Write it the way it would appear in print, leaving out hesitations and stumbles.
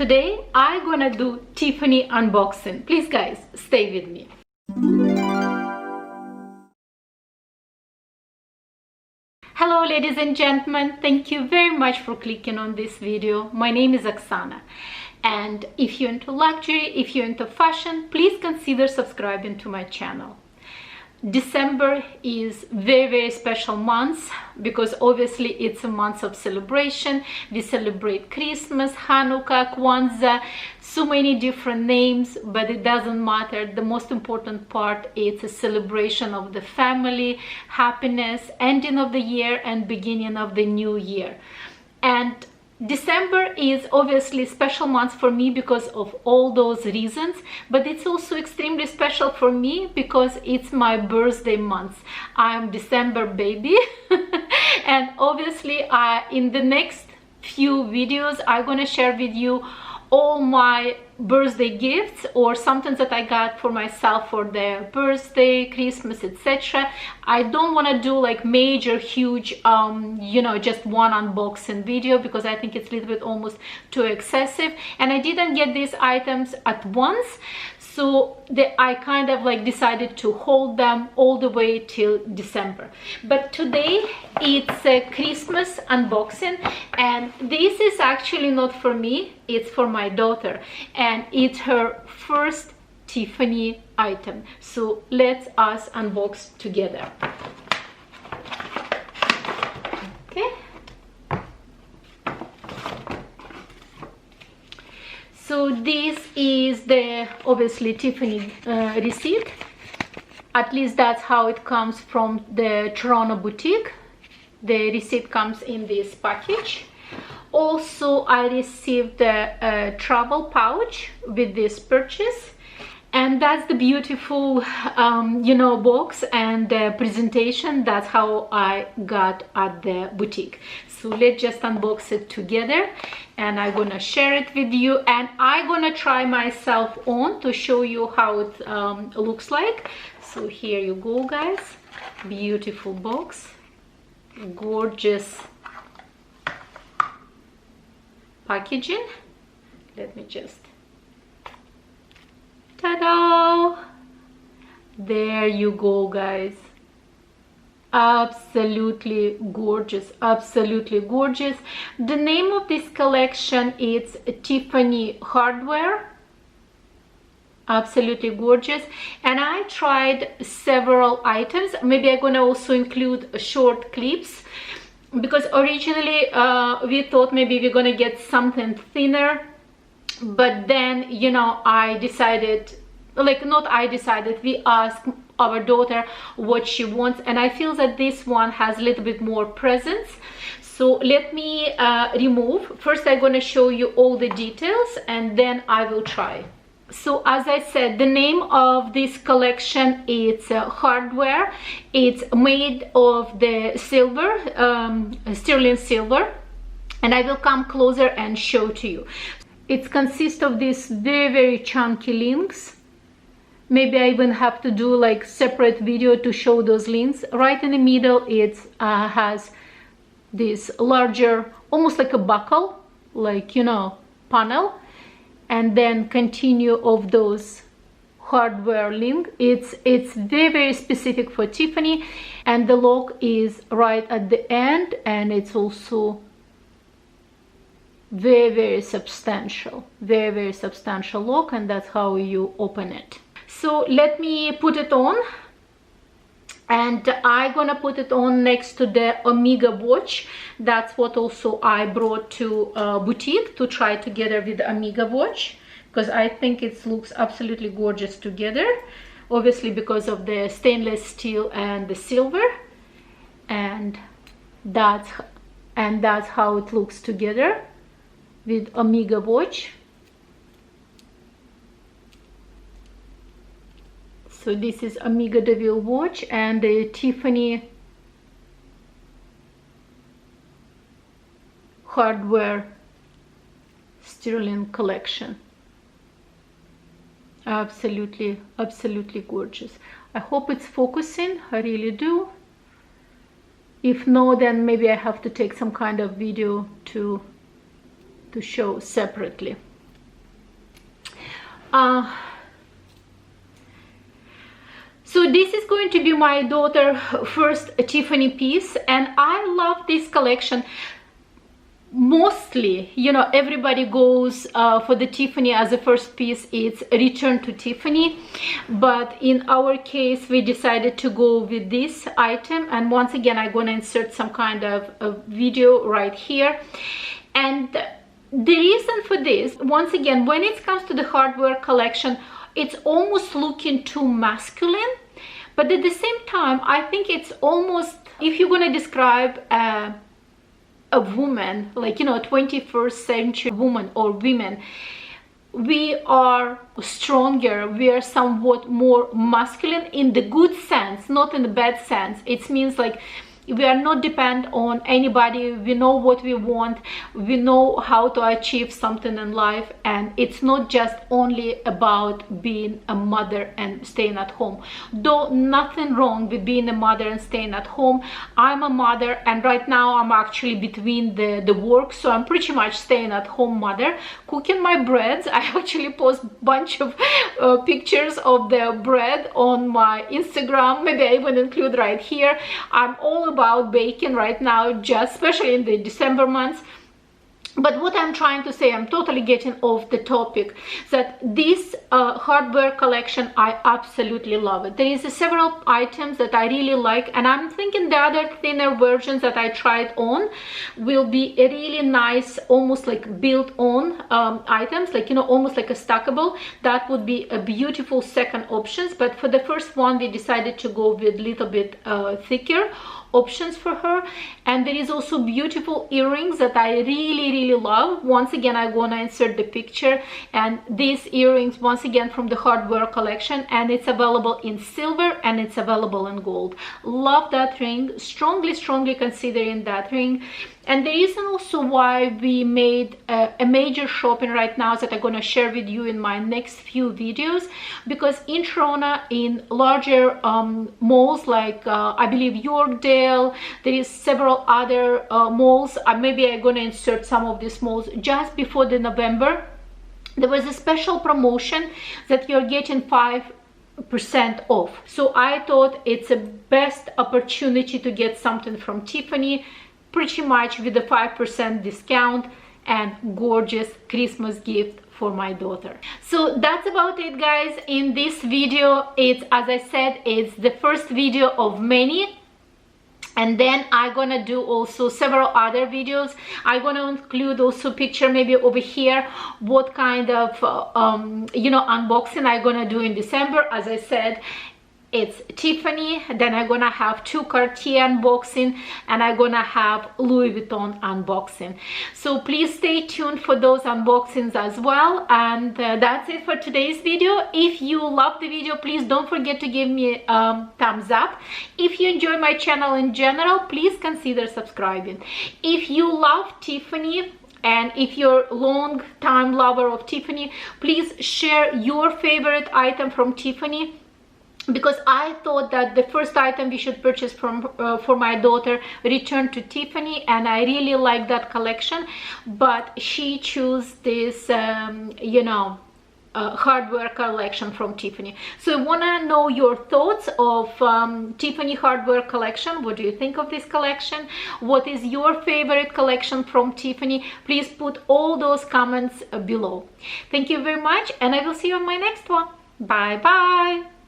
Today I'm gonna do Tiffany unboxing. Please guys, stay with me. Hello ladies and gentlemen, thank you very much for clicking on this video. My name is Oksana, and if you're into luxury, if you're into fashion, please consider subscribing to my channel. December is very special month because obviously it's a month of celebration. We celebrate Christmas, Hanukkah, Kwanzaa, so many different names, but it doesn't matter. The most important part is a celebration of the family, happiness, ending of the year and beginning of the new year. And December is obviously a special month for me because of all those reasons, but it's also extremely special for me because it's my birthday month. I'm December baby and obviously in the next few videos I'm gonna share with you all my birthday gifts or something that I got for myself for their birthday, Christmas, etc. I don't want to do like major huge just one unboxing video because I think it's a little bit almost too excessive, and I didn't get these items at once, so I kind of like decided to hold them all the way till December. But today it's a Christmas unboxing, and this is actually not for me, it's for my daughter, and it's her first Tiffany item. So let's us unbox together. Okay. So this is the obviously Tiffany receipt. At least that's how it comes from the Toronto boutique. The receipt comes in this package. Also, I received a travel pouch with this purchase, and that's the beautiful box and the presentation. That's how I got at the boutique. So let's just unbox it together, and I'm gonna share it with you, and I'm gonna try myself on to show you how it looks like. So here you go guys, beautiful box, gorgeous packaging. Let me just, ta-da, there you go guys, absolutely gorgeous, absolutely gorgeous. The name of this collection is Tiffany HardWear. Absolutely gorgeous, and I tried several items. Maybe I'm gonna also include short clips because originally we thought maybe we're gonna get something thinner, but then I decided, like not I decided, we asked our daughter what she wants, and I feel that this one has a little bit more presence. So let me remove. First I'm going to show you all the details and then I will try. So as I said, the name of this collection is HardWear. It's made of the silver, sterling silver, and I will come closer and show to you. It consists of these very chunky links. Maybe I even have to do like separate video to show those links. Right in the middle it has this larger, almost like a buckle, like panel, and then continue of those HardWear link. It's very specific for Tiffany, and the lock is right at the end, and it's also very substantial, very substantial lock, and that's how you open it. So let me put it on, and I'm gonna put it on next to the Omega watch. That's what also I brought to boutique to try together with the Omega watch, because I think it looks absolutely gorgeous together, obviously because of the stainless steel and the silver, and that's how it looks together with Omega watch. So this is Omega DeVille watch and the Tiffany HardWear sterling collection. Absolutely gorgeous. I hope it's focusing. I really do. If no, then maybe I have to take some kind of video to show separately. So this is going to be my daughter's first Tiffany piece, and I love this collection. Mostly, you know, everybody goes for the Tiffany as a first piece. It's Return to Tiffany, but in our case we decided to go with this item, and once again I'm gonna insert some kind of a video right here. And the reason for this, once again, when it comes to the HardWear collection, it's almost looking too masculine, but at the same time I think it's almost, if you're gonna describe a woman, like, you know, 21st century woman or women, we are stronger, we are somewhat more masculine in the good sense, not in the bad sense. It means like we are not dependent on anybody. We know what we want, we know how to achieve something in life, and it's not just only about being a mother and staying at home. Though nothing wrong with being a mother and staying at home. I'm a mother, and right now I'm actually between the work, so I'm pretty much staying at home mother, cooking my breads. I actually post bunch of pictures of the bread on my Instagram. Maybe I even include right here. I'm all about baking right now, just especially in the December months. But what I'm trying to say, I'm totally getting off the topic, that this HardWear collection, I absolutely love it. There is several items that I really like, and I'm thinking the other thinner versions that I tried on will be a really nice, almost like built-on items, like, you know, almost like a stackable. That would be a beautiful second options. But for the first one, we decided to go with a little bit thicker options for her. And there is also beautiful earrings that I really love. Once again, I'm gonna insert the picture, and these earrings, once again, from the HardWear collection, and it's available in silver and it's available in gold. Love that ring, strongly considering that ring. And the reason also why we made a major shopping right now is that I'm going to share with you in my next few videos, because in Toronto, in larger malls like I believe Yorkdale, there is several other malls. Maybe I'm going to insert some of these malls. Just before the November, there was a special promotion that you're getting 5% off. So I thought it's a best opportunity to get something from Tiffany, pretty much with a 5% discount, and gorgeous Christmas gift for my daughter. So that's about it, guys. In this video, it's, as I said, it's the first video of many, and then I'm gonna do also several other videos. I'm gonna include also picture maybe over here what kind of you know, unboxing I'm gonna do in December. As I said, it's Tiffany, then I'm gonna have 2 Cartier unboxing, and I'm gonna have Louis Vuitton unboxing. So please stay tuned for those unboxings as well. And that's it for today's video. If you love the video, please don't forget to give me a thumbs up. If you enjoy my channel in general, please consider subscribing. If you love Tiffany, and if you're a long time lover of Tiffany, please share your favorite item from Tiffany, because I thought that the first item we should purchase from for my daughter, Return to Tiffany, and I really like that collection, but she chose this you know, HardWear collection from Tiffany. So I want to know your thoughts of Tiffany HardWear collection. What do you think of this collection? What is your favorite collection from Tiffany? Please put all those comments below. Thank you very much, and I will see you on my next one. Bye bye.